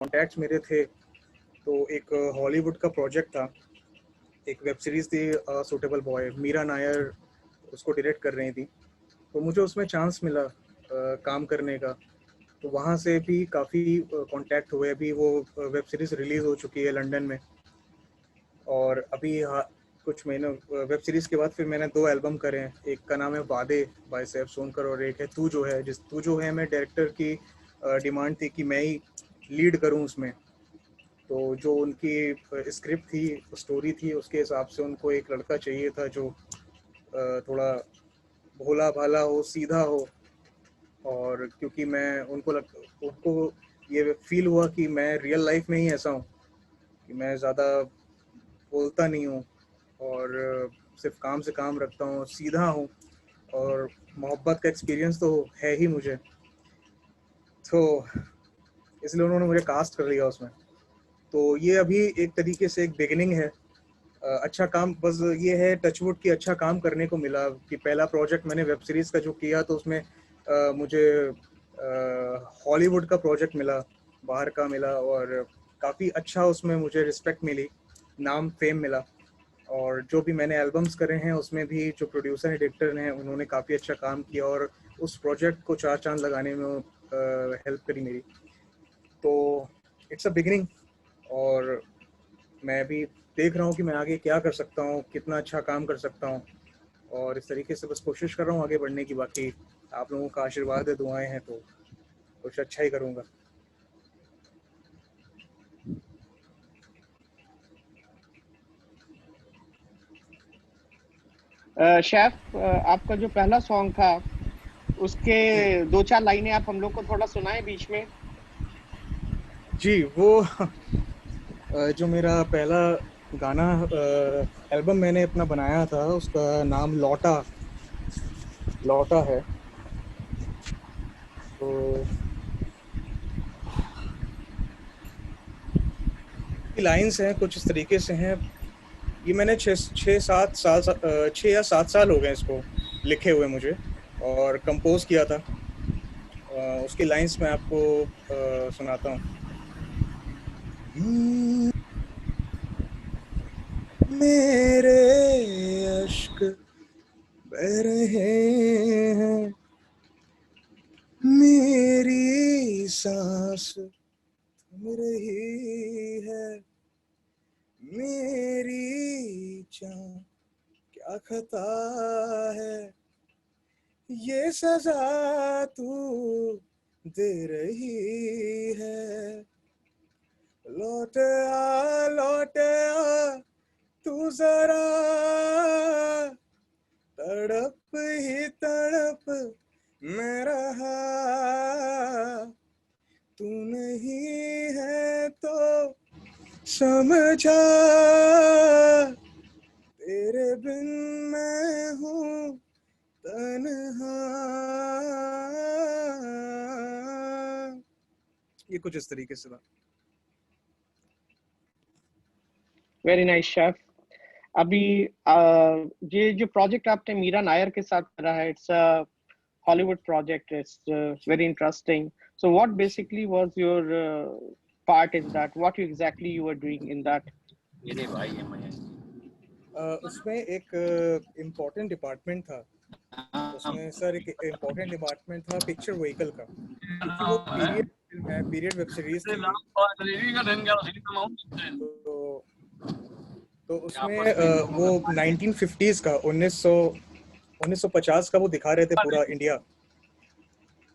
Contacts मेरे थे, तो एक हॉलीवुड का प्रोजेक्ट था, एक वेब सीरीज़ थी सूटेबल बॉय, मीरा नायर उसको डायरेक्ट कर रही थी। तो मुझे उसमें चांस मिला काम करने का, तो वहाँ से भी काफ़ी कॉन्टैक्ट हुए। अभी वो वेब सीरीज़ रिलीज़ हो चुकी है लंदन में, और अभी कुछ महीने वेब सीरीज़ के बाद फिर मैंने 2 एल्बम करे हैं। एक का नाम है वादे बाय सैफ सोनकर, और एक है तू जो है। तू जो है मैं डायरेक्टर की डिमांड थी कि मैं ही लीड करूं उसमें। तो जो उनकी स्क्रिप्ट थी, स्टोरी थी, उसके हिसाब से उनको एक लड़का चाहिए था जो थोड़ा भोला भाला हो, सीधा हो। और क्योंकि मैं उनको ये फील हुआ कि मैं रियल लाइफ में ही ऐसा हूँ कि मैं ज़्यादा बोलता नहीं हूँ, और सिर्फ काम से काम रखता हूँ, सीधा हूँ, और मोहब्बत का एक्सपीरियंस तो है ही मुझे। तो इसलिए उन्होंने मुझे कास्ट कर लिया उसमें। तो ये अभी एक तरीके से एक बिगिनिंग है। अच्छा काम, बस ये है टचवुड की अच्छा काम करने को मिला कि पहला प्रोजेक्ट मैंने वेब सीरीज़ का जो किया, तो उसमें मुझे हॉलीवुड का प्रोजेक्ट मिला, बाहर का मिला, और काफ़ी अच्छा उसमें मुझे रिस्पेक्ट मिली, नाम फेम मिला। और जो भी मैंने एल्बम्स करे हैं उसमें भी जो प्रोड्यूसर डायरेक्टर हैं उन्होंने काफ़ी अच्छा काम किया, और उस प्रोजेक्ट को 4 चांद लगाने में हेल्प करी मेरी। तो इट्स अ बिगिनिंग, और मैं भी देख रहा हूँ कि मैं आगे क्या कर सकता हूँ, कितना अच्छा काम कर सकता हूँ, और इस तरीके से बस कोशिश कर रहा हूँ आगे बढ़ने की। बाकी आप लोगों का आशीर्वाद है, दुआएं हैं, तो कुछ अच्छा ही करूँगा। शेफ, आपका जो पहला सॉन्ग था उसके जी 2-4 लाइनें आप हम लोग को थोड़ा सुनाएं बीच में। जी, वो जो मेरा पहला गाना एल्बम मैंने अपना बनाया था, उसका नाम लौटा लौटा है। तो लाइंस हैं कुछ इस तरीके से हैं। ये मैंने 6 या 7 साल हो गए इसको लिखे हुए मुझे, और कंपोज किया था। उसकी लाइंस मैं आपको सुनाता हूँ। मेरे अश्क बह रहे हैं, मेरी सांस थम रही है, मेरी जान क्या खता है, ये सजा तू दे रही है। लौट आ तू जरा, तड़प ही तड़प मैं रहा, तू नहीं है तो समझा, तेरे बिन मैं हूँ तन्हा। ये कुछ इस तरीके से था। Very nice chef. अभी ये जो प्रोजेक्ट आपने मीरा नायर के साथ करा है, it's a Hollywood project, it's very interesting. So what basically was your part in that? What exactly you were doing in that? मेरे भाई है मैं। उसमें एक इम्पोर्टेंट डिपार्टमेंट था। उसमें सर एक इम्पोर्टेंट डिपार्टमेंट था पिक्चर व्हीकल का, क्योंकि वो पीरियड फिल्म है, पीरियड वेब सीरीज थी ये। तो तो उसमें वो 1950s का 1950 का वो दिखा रहे थे पूरा इंडिया।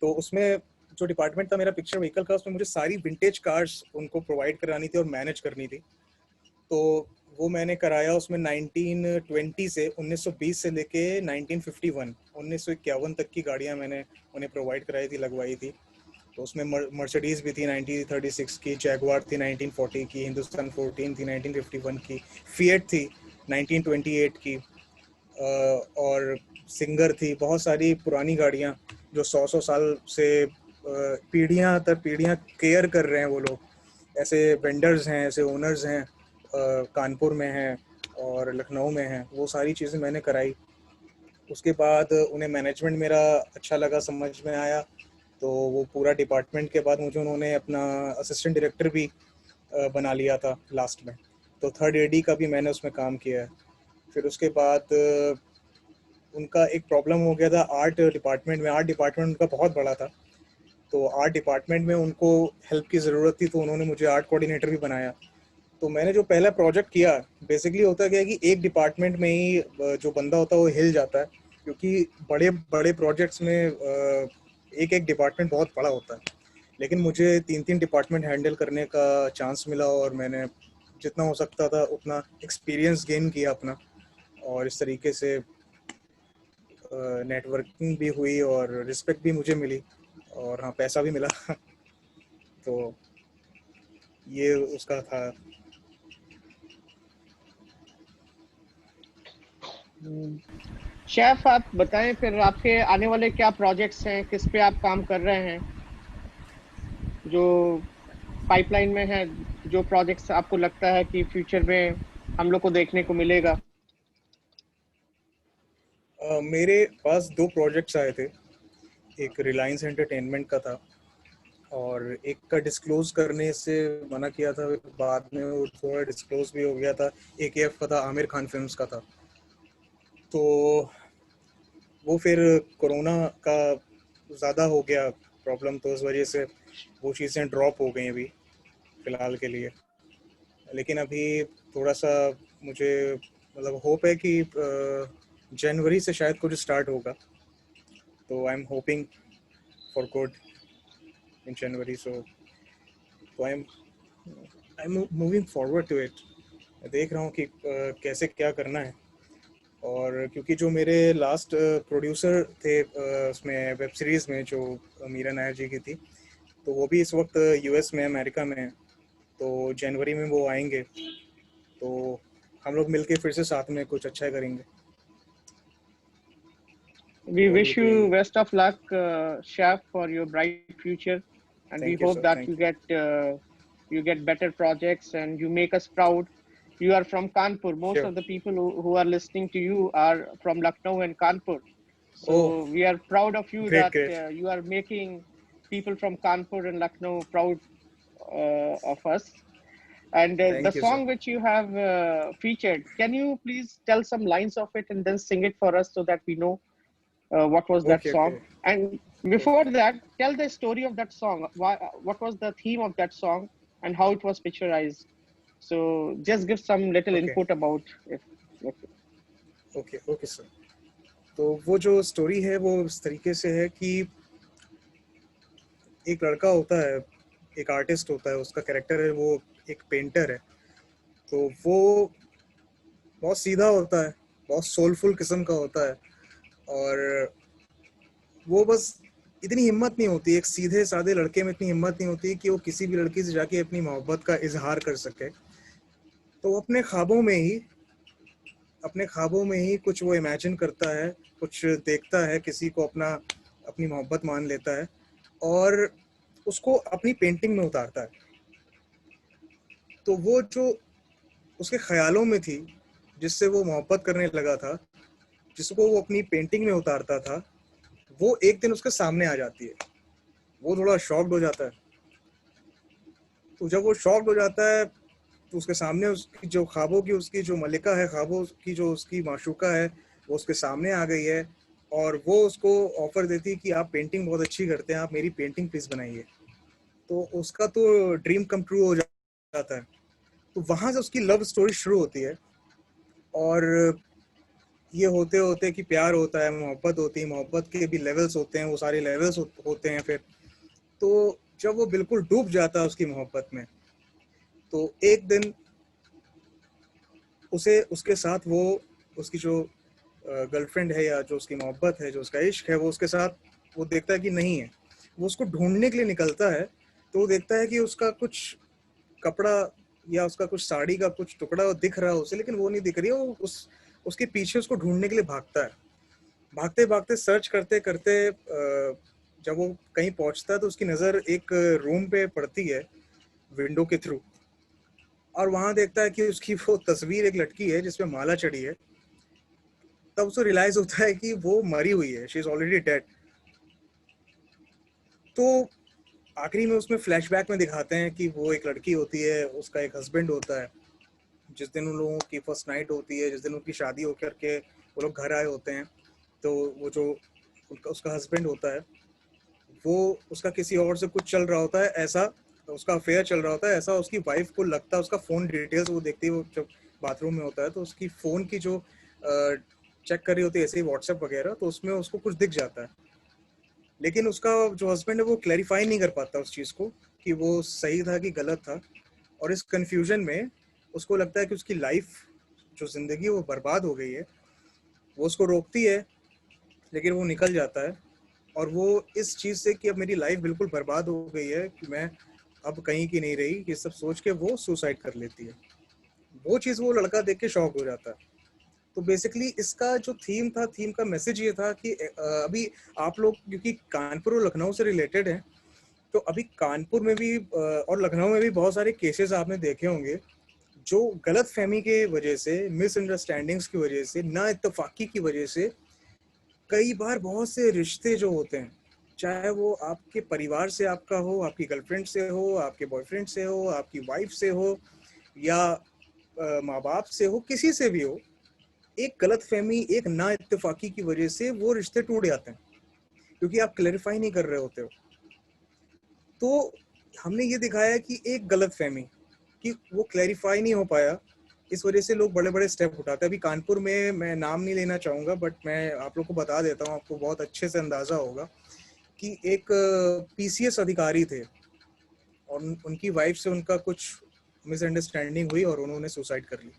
तो उसमें जो डिपार्टमेंट था मेरा पिक्चर व्हीकल का, उसमें मुझे सारी विंटेज कार्स उनको प्रोवाइड करानी थी और मैनेज करनी थी। तो वो मैंने कराया उसमें 1920 से 1920 से लेके 1951 1951 तक की गाड़ियां मैंने उन्हें प्रोवाइड कराई थी, लगवाई थी। तो उसमें मर्सिडीज़ भी थी 1936 की, जैगवार थी 1940 की, हिंदुस्तान 14 थी 1951 की, फिएट थी 1928 की, और सिंगर थी। बहुत सारी पुरानी गाड़ियाँ जो 100 साल से पीढ़ियाँ दर पीढ़ियाँ केयर कर रहे हैं वो लोग। ऐसे वेंडर्स हैं, ऐसे ओनर्स हैं, कानपुर में हैं और लखनऊ में हैं। वो सारी चीज़ें मैंने कराई। उसके बाद उन्हें मैनेजमेंट मेरा अच्छा लगा, समझ में आया, तो तो वो पूरा डिपार्टमेंट के बाद मुझे उन्होंने अपना असिस्टेंट डायरेक्टर भी बना लिया था लास्ट में। तो थर्ड एडी का भी मैंने उसमें काम किया है। फिर उसके बाद उनका एक प्रॉब्लम हो गया था आर्ट डिपार्टमेंट में। आर्ट डिपार्टमेंट उनका बहुत बड़ा था, तो आर्ट डिपार्टमेंट में उनको हेल्प की ज़रूरत थी, तो उन्होंने मुझे आर्ट कोऑर्डिनेटर भी बनाया। तो मैंने जो पहला प्रोजेक्ट किया, बेसिकली होता क्या है कि एक डिपार्टमेंट में ही जो बंदा होता है वो हिल जाता है, क्योंकि बड़े बड़े प्रोजेक्ट्स में एक एक डिपार्टमेंट बहुत बड़ा होता है। लेकिन मुझे 3 डिपार्टमेंट हैंडल करने का चांस मिला, और मैंने जितना हो सकता था उतना एक्सपीरियंस गेन किया अपना, और इस तरीके से नेटवर्किंग भी हुई और रिस्पेक्ट भी मुझे मिली, और हाँ, पैसा भी मिला। तो ये उसका था। शेफ, आप बताएं फिर आपके आने वाले क्या प्रोजेक्ट्स हैं, किस पे आप काम कर रहे हैं, जो पाइपलाइन में है, जो प्रोजेक्ट्स आपको लगता है कि फ्यूचर में हम लोग को देखने को मिलेगा? मेरे पास 2 प्रोजेक्ट्स आए थे। एक रिलायंस एंटरटेनमेंट का था, और एक का डिस्क्लोज करने से मना किया था, बाद में वो थोड़ा डिस्क्लोज भी हो गया था। AKF का था, आमिर खान फिल्म्स का था। तो वो फिर कोरोना का ज़्यादा हो गया प्रॉब्लम, तो उस वजह से वो चीज़ें ड्रॉप हो गई अभी फ़िलहाल के लिए। लेकिन अभी थोड़ा सा मुझे मतलब होप है कि जनवरी से शायद कुछ स्टार्ट होगा, तो I am hoping for good in January. तो I am moving forward to it. देख रहा हूँ कि कैसे क्या करना है। और क्योंकि जो मेरे लास्ट प्रोड्यूसर थे उसमें वेब सीरीज़ में, जो मीरा नायर जी की थी, तो वो भी इस वक्त US में, अमेरिका में है। तो जनवरी में वो आएंगे, तो हम लोग मिलके फिर से साथ में कुछ अच्छा करेंगे। We तो अभी wish तो यही you है। best of luck, Chef, for your bright future, and we thank you hope sir, that thank you. you get better projects and you make us proud. You are from Kanpur. Most sure. of the people who are listening to you are from Lucknow and Kanpur. Oh, So we are proud of you great that great. you are making people from Kanpur and Lucknow proud of us. And the thank you sir. song which you have featured, can you please tell some lines of it and then sing it for us so that we know what was that okay okay song? And before okay. that, tell the story of that song. Why, what was the theme of that song and how it was picturized? So just give some little okay input about it. Okay. Okay okay sir. तो वो जो story है वो इस तरीके से है कि एक लड़का होता है, एक आर्टिस्ट होता है, उसका कैरेक्टर है, वो एक पेंटर है। तो वो बहुत सीधा होता है, बहुत सोलफुल किस्म का होता है, और वो बस इतनी हिम्मत नहीं होती, एक सीधे साधे लड़के में इतनी हिम्मत नहीं होती कि वो किसी भी लड़की से जाके अपनी मोहब्बत का इजहार कर सके। तो वो अपने ख्वाबों में ही कुछ वो इमेजिन करता है, कुछ देखता है, किसी को अपना अपनी मोहब्बत मान लेता है, और उसको अपनी पेंटिंग में उतारता है। तो वो जो उसके ख्यालों में थी, जिससे वो मोहब्बत करने लगा था, जिसको वो अपनी पेंटिंग में उतारता था, वो एक दिन उसके सामने आ जाती है। वो थोड़ा शॉक्ड हो जाता है। तो जब वो शॉक्ड हो जाता है, तो उसके सामने उसकी जो ख्वाबों की उसकी जो मलिका है, ख्वाबों की जो उसकी माशूका है, वो उसके सामने आ गई है, और वो उसको ऑफर देती है कि आप पेंटिंग बहुत अच्छी करते हैं, आप मेरी पेंटिंग प्लीज बनाइए। तो उसका तो ड्रीम कम ट्रू हो जाता है। तो वहां से उसकी लव स्टोरी शुरू होती है, और ये होते होते कि प्यार होता है, मोहब्बत होती है, मोहब्बत के भी लेवल्स होते हैं, वो सारे लेवल्स होते हैं फिर। तो जब वो बिल्कुल डूब जाता है उसकी मोहब्बत में, तो एक दिन उसे उसके साथ वो उसकी जो गर्लफ्रेंड है, या जो उसकी मोहब्बत है, जो उसका इश्क है, वो उसके साथ वो देखता है कि नहीं है। वो उसको ढूंढने के लिए निकलता है। तो वो देखता है कि उसका कुछ कपड़ा या उसका कुछ साड़ी का कुछ टुकड़ा दिख रहा है उसे, लेकिन वो नहीं दिख रही है। वो उसके पीछे उसको ढूंढने के लिए भागता है। भागते भागते सर्च करते करते जब वो कहीं पहुंचता है, तो उसकी नज़र एक रूम पे पड़ती है विंडो के थ्रू, और वहां देखता है कि उसकी वो तस्वीर एक लड़की है जिसपे माला चढ़ी है। तब उसे रियलाइज होता है कि वो मरी हुई है, शी इज ऑलरेडी डेड। तो आखिरी में उसमें फ्लैशबैक में दिखाते हैं कि वो एक लड़की होती है, उसका एक हस्बैंड होता है। जिस दिन उन लोगों की फर्स्ट नाइट होती है, जिस दिन उनकी शादी होकर के वो लोग घर आए होते हैं, तो वो जो उसका हस्बैंड होता है, वो उसका किसी और से कुछ चल रहा होता है, ऐसा उसका अफेयर चल रहा होता है, ऐसा उसकी वाइफ को लगता है। उसका फ़ोन डिटेल्स वो देखती है, वो जब बाथरूम में होता है तो उसकी फ़ोन की जो चेक कर रही होती है ऐसे ही व्हाट्सएप वगैरह, तो उसमें उसको कुछ दिख जाता है। लेकिन उसका जो हस्बैंड है वो क्लैरिफाई नहीं कर पाता उस चीज़ को कि वो सही था कि गलत था, और इस कन्फ्यूजन में उसको लगता है कि उसकी लाइफ, जो ज़िंदगी वो बर्बाद हो गई है। वो उसको रोकती है, लेकिन वो निकल जाता है, और वो इस चीज़ से कि अब मेरी लाइफ बिल्कुल बर्बाद हो गई है, कि मैं अब कहीं की नहीं रही, ये सब सोच के वो सुसाइड कर लेती है। वो चीज़ वो लड़का देख के शॉक हो जाता है। तो बेसिकली इसका जो थीम था, थीम का मैसेज ये था कि अभी आप लोग क्योंकि कानपुर और लखनऊ से रिलेटेड हैं, तो अभी कानपुर में भी और लखनऊ में भी बहुत सारे केसेस आपने देखे होंगे, जो गलत फहमी के वजह से, मिसअंडरस्टैंडिंग्स की वजह से, ना इत्तेफाकी की वजह से, कई बार बहुत से रिश्ते जो होते हैं, चाहे वो आपके परिवार से आपका हो, आपकी गर्लफ्रेंड से हो, आपके बॉयफ्रेंड से हो, आपकी वाइफ से हो, या माँ बाप से हो, किसी से भी हो, एक गलतफहमी, एक ना इत्तेफाकी की वजह से वो रिश्ते टूट जाते हैं, क्योंकि आप क्लैरिफाई नहीं कर रहे होते हो। तो हमने ये दिखाया कि एक गलतफहमी कि वो क्लैरिफाई नहीं हो पाया, इस वजह से लोग बड़े बड़े स्टेप उठाते हैं। अभी कानपुर में मैं नाम नहीं लेना चाहूँगा, बट मैं आप लोग को बता देता हूँ, आपको बहुत अच्छे से अंदाज़ा होगा कि एक पीसीएस अधिकारी थे, और उनकी वाइफ से उनका कुछ मिसअंडरस्टैंडिंग हुई और उन्होंने सुसाइड कर ली।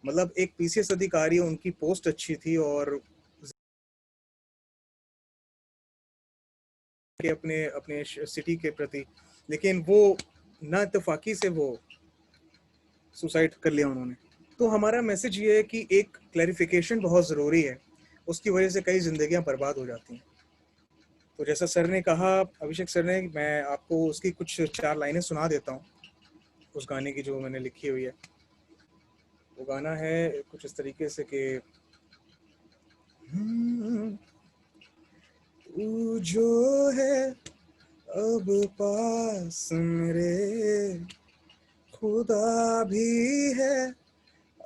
मतलब एक पीसीएस अधिकारी, उनकी पोस्ट अच्छी थी और के अपने अपने सिटी के प्रति, लेकिन वो ना इत्तेफाकी से वो सुसाइड कर लिया उन्होंने। तो हमारा मैसेज ये है कि एक क्लैरिफिकेशन बहुत ज़रूरी है, उसकी वजह से कई जिंदगियां बर्बाद हो जाती हैं। तो जैसा सर ने कहा, अभिषेक सर ने, मैं आपको उसकी कुछ 4 लाइनें सुना देता हूँ उस गाने की जो मैंने लिखी हुई है। वो गाना है कुछ इस तरीके से कि तू जो है अब पास मेरे, खुदा भी है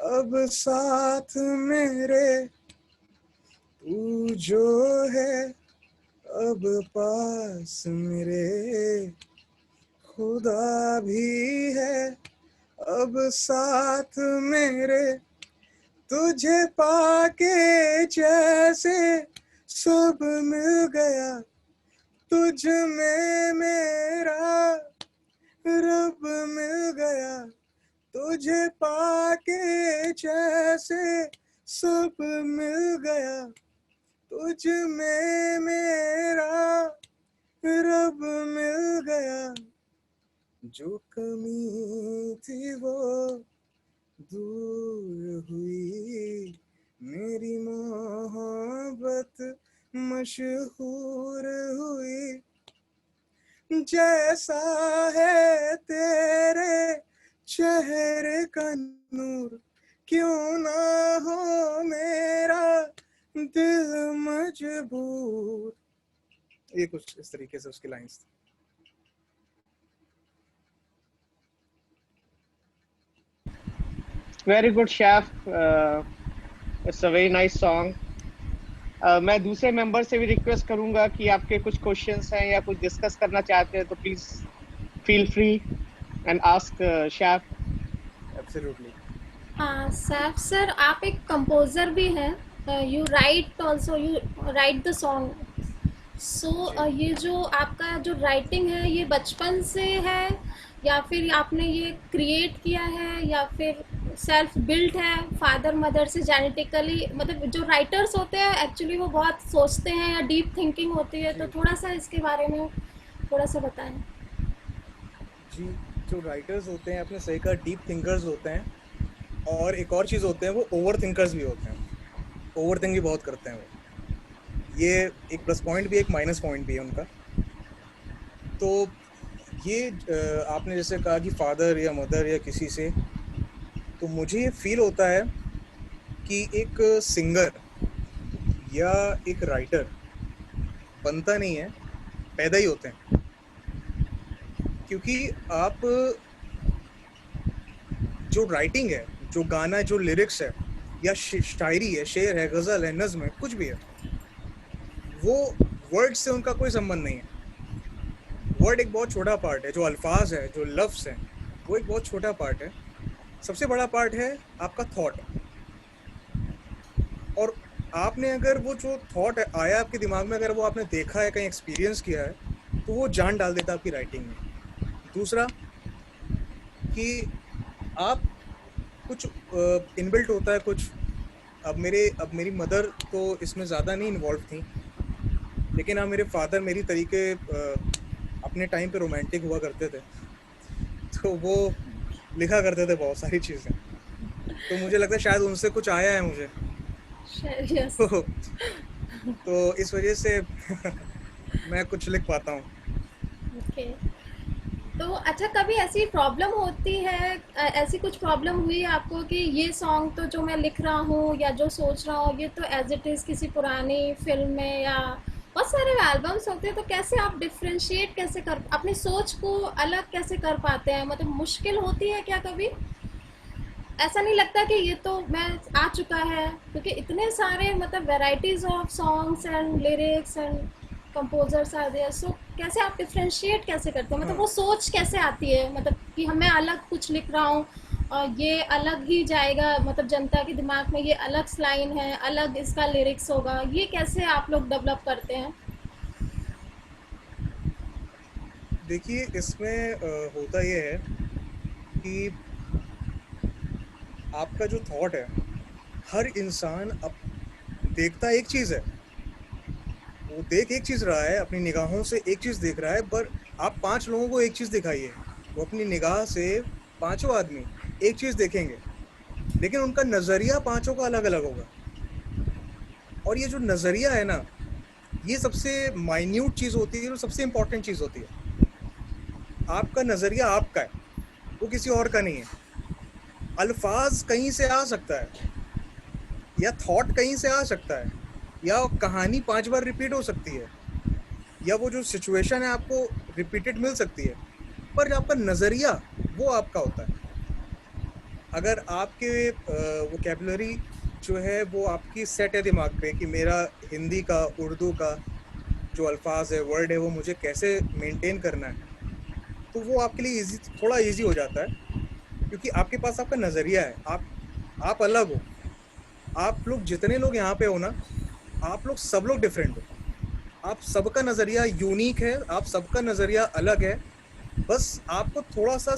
अब साथ मेरे, तू जो है अब पास मेरे, खुदा भी है अब साथ मेरे, तुझे पाके जैसे सब मिल गया, तुझ में मेरा रब मिल गया, तुझे पाके जैसे सब मिल गया, तुझ में मेरा रब मिल गया, जो कमी थी वो दूर हुई, मेरी मोहब्बत मशहूर हुई, जैसा है तेरे चेहरे का नूर, क्यों ना हो मेरा दिल मजबूर। ये कुछ इस तरीके से उसकी लाइंस थी। Very good, chef. It's a very nice song. मैं दूसरे मेंबर से भी रिक्वेस्ट करूंगा कि आपके कुछ क्वेश्चंस हैं या कुछ डिस्कस करना चाहते हैं तो please feel free and ask chef. Absolutely. Saif sir, आप एक कंपोजर भी हैं, you write also, you write the song. So ये जो आपका जो राइटिंग है, ये बचपन से है या फिर आपने ये क्रिएट किया है या फिर सेल्फ बिल्ट है फादर मदर से जेनेटिकली? मतलब जो राइटर्स होते हैं एक्चुअली वो बहुत सोचते हैं या डीप थिंकिंग होती है, तो थोड़ा सा इसके बारे में थोड़ा सा बताएं। जी, जो राइटर्स होते हैं, आपने सही कहा, डीप थिंकर्स होते हैं, और एक और चीज़ होते हैं, वो ओवर थिंकर्स भी होते हैं। ओवर थिंक भी बहुत करते हैं वो। ये एक प्लस पॉइंट भी है, एक माइनस पॉइंट भी है उनका। तो ये आपने जैसे कहा कि फादर या मदर या किसी से, तो मुझे ये फील होता है कि एक सिंगर या एक राइटर बनता नहीं है, पैदा ही होते हैं, क्योंकि आप जो राइटिंग है, जो गाना, जो लिरिक्स है, या शायरी है, शेर है, गज़ल है, नज़्म है, कुछ भी है, वो वर्ड से उनका कोई संबंध नहीं है। वर्ड एक बहुत छोटा पार्ट है, जो अल्फाज है, जो लफ्ज़ हैं, वो एक बहुत छोटा पार्ट है। सबसे बड़ा पार्ट है आपका थॉट। और आपने अगर वो जो थॉट आया आपके दिमाग में, अगर वो आपने देखा है, कहीं एक्सपीरियंस किया है, तो वो जान डाल देता है आपकी राइटिंग में। दूसरा कि आप कुछ इनबिल्ट होता है कुछ। अब मेरी मदर तो इसमें ज़्यादा नहीं इन्वॉल्व थी, लेकिन हाँ, मेरे फादर मेरी तरीके अपने टाइम पे रोमांटिक हुआ करते थे, तो वो लिखा करते थे बहुत सारी चीज़ें, तो मुझे लगता है शायद उनसे कुछ आया है मुझे। यस। तो इस वजह से मैं कुछ लिख पाता हूँ। ओके। तो अच्छा, कभी ऐसी प्रॉब्लम होती है, ऐसी कुछ प्रॉब्लम हुई आपको कि ये सॉन्ग तो जो मैं लिख रहा हूँ या जो सोच रहा हूँ, ये तो एज इट इज़ किसी पुरानी फिल्म में, या बहुत सारे एल्बम्स होते हैं, तो कैसे आप डिफ्रेंशिएट कैसे कर, अपनी सोच को अलग कैसे कर पाते हैं? मतलब मुश्किल होती है क्या कभी? ऐसा नहीं लगता कि ये तो मैं आ चुका है, क्योंकि इतने सारे मतलब varieties of songs and lyrics and composers are there, so कैसे आप डिफरेंशिएट कैसे करते हैं? मतलब वो सोच कैसे आती है, मतलब कि मैं अलग कुछ लिख रहा हूँ और ये अलग ही जाएगा, मतलब जनता के दिमाग में ये अलग लाइन है, अलग इसका लिरिक्स होगा, ये कैसे आप लोग डेवलप करते हैं? देखिए, इसमें होता ये है कि आपका जो थॉट है, हर इंसान अब देखता एक चीज़ है, वो देख एक चीज़ रहा है, अपनी निगाहों से एक चीज़ देख रहा है, पर आप 5 लोगों को एक चीज़ दिखाइए, वो अपनी निगाह से पाँचों आदमी एक चीज़ देखेंगे, लेकिन उनका नज़रिया पाँचों का अलग अलग होगा। और ये जो नज़रिया है ना, ये सबसे माइन्यूट चीज़ होती है, जो सबसे इम्पॉर्टेंट चीज़ होती है। आपका नज़रिया आपका है, वो किसी और का नहीं है। अल्फाज कहीं से आ सकता है, या थॉट कहीं से आ सकता है, या कहानी 5 बार रिपीट हो सकती है, या वो जो सिचुएशन है आपको रिपीटेड मिल सकती है, पर आपका नज़रिया वो आपका होता है। अगर आपके वोकैबुलरी जो है वो आपकी सेट है दिमाग पे कि मेरा हिंदी का, उर्दू का जो अल्फाज है, वर्ड है, वो मुझे कैसे मेंटेन करना है, तो वो आपके लिए थोड़ा ईजी हो जाता है, क्योंकि आपके पास आपका नज़रिया है। आप अलग हो। आप लोग जितने लोग यहाँ पे हो ना, आप लोग सब लोग डिफरेंट हो। आप सबका नज़रिया यूनिक है, आप सबका नज़रिया अलग है। बस आपको थोड़ा सा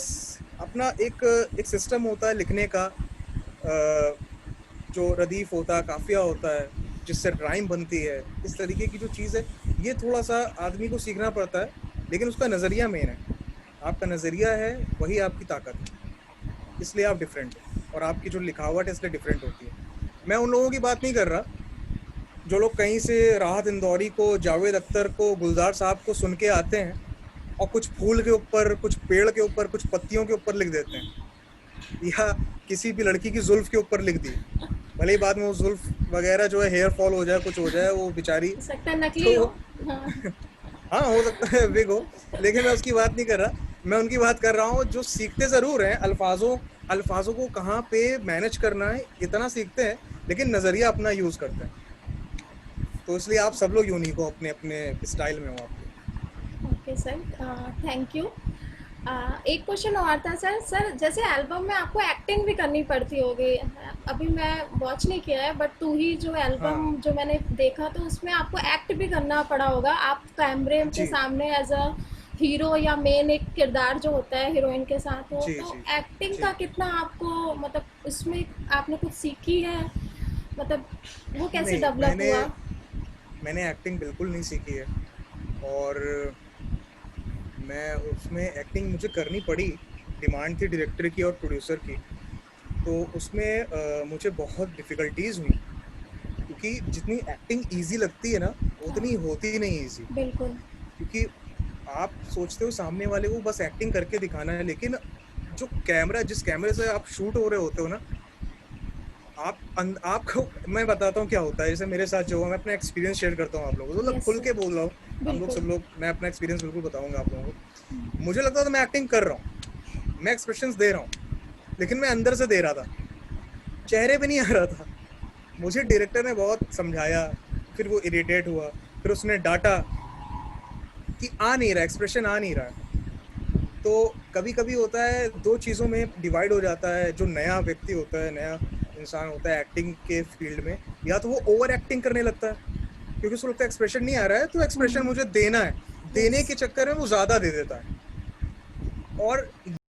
अपना एक सिस्टम होता है लिखने का, जो रदीफ होता है, काफिया होता है, जिससे राइम बनती है, इस तरीके की जो चीज़ है, ये थोड़ा सा आदमी को सीखना पड़ता है, लेकिन उसका नज़रिया मेन है। आपका नज़रिया है, वही आपकी ताकत है, इसलिए आप डिफरेंट हो, और आपकी जो लिखावट है इसलिए डिफरेंट होती है। मैं उन लोगों की बात नहीं कर रहा जो लोग कहीं से राहत इंदौरी को, जावेद अख्तर को, गुलजार साहब को सुन के आते हैं और कुछ फूल के ऊपर, कुछ पेड़ के ऊपर, कुछ पत्तियों के ऊपर लिख देते हैं, या किसी भी लड़की की जुल्फ के ऊपर लिख दी, भले ही बाद में वो जुल्फ वगैरह जो है हेयर फॉल हो जाए, कुछ हो जाए, वो बेचारी हो सकता है नकली हो। हाँ। हाँ, हो सकता है विग हो, लेकिन मैं उसकी बात नहीं कर रहा। मैं उनकी बात कर रहा हूँ जो सीखते ज़रूर हैं, अल्फाजों को कहाँ पे मैनेज करना है, इतना सीखते हैं, लेकिन नज़रिया अपना यूज़ करते हैं। तो इसलिए आप सब लोग यूनिक हो, अपने अपने स्टाइल में हो आप। Okay sir, thank you. एक क्वेश्चन और था सर, जैसे एल्बम में आपको एक्टिंग भी करनी पड़ती होगी, अभी मैं वॉच नहीं किया है, बट तू ही जो एल्बम हाँ जो मैंने देखा, तो उसमें आपको एक्ट भी करना पड़ा होगा, आप कैमरे के जी सामने एज अ हीरो या मेन एक किरदार जो होता है हीरोइन के साथ हो, जी तो जी एक्टिंग जी। का कितना आपको, मतलब उसमें आपने कुछ सीखी है, मतलब वो कैसे नहीं, डेवलप हुआ? मैंने एक्टिंग बिल्कुल नहीं सीखी है, और मैं उसमें एक्टिंग मुझे करनी पड़ी, डिमांड थी डायरेक्टर की और प्रोड्यूसर की, तो उसमें मुझे बहुत डिफ़िकल्टीज़ हुई, क्योंकि जितनी एक्टिंग ईज़ी लगती है ना, उतनी हाँ, होती ही नहीं ईज़ी। बिल्कुल। क्योंकि आप सोचते हो सामने वाले को बस एक्टिंग करके दिखाना है, लेकिन जो कैमरा, जिस कैमरे से आप शूट हो रहे होते हो ना, आपको मैं बताता हूँ क्या होता है। जैसे मेरे साथ जो हुआ, मैं अपना एक्सपीरियंस शेयर करता हूँ आप लोगों को, मतलब यस खुल सर। के बोल रहा हूँ। हम लोग सब लोग, मैं अपना एक्सपीरियंस बिल्कुल बताऊंगा आप लोगों को। मुझे लगता था मैं एक्टिंग कर रहा हूँ, मैं एक्सप्रेशंस दे रहा हूँ, लेकिन मैं अंदर से दे रहा था, चेहरे पे नहीं आ रहा था। मुझे डायरेक्टर ने बहुत समझाया, फिर वो इरिटेट हुआ, फिर उसने डांटा कि आ नहीं रहा, एक्सप्रेशन आ नहीं रहा है। तो कभी कभी होता है दो चीज़ों में डिवाइड हो जाता है। जो नया व्यक्ति होता है, नया इंसान होता है एक्टिंग के फील्ड में, या तो वो ओवर एक्टिंग करने लगता है क्योंकि उसको लगता है एक्सप्रेशन नहीं आ रहा है, तो एक्सप्रेशन मुझे देना है, देने के चक्कर में वो ज़्यादा दे देता है। और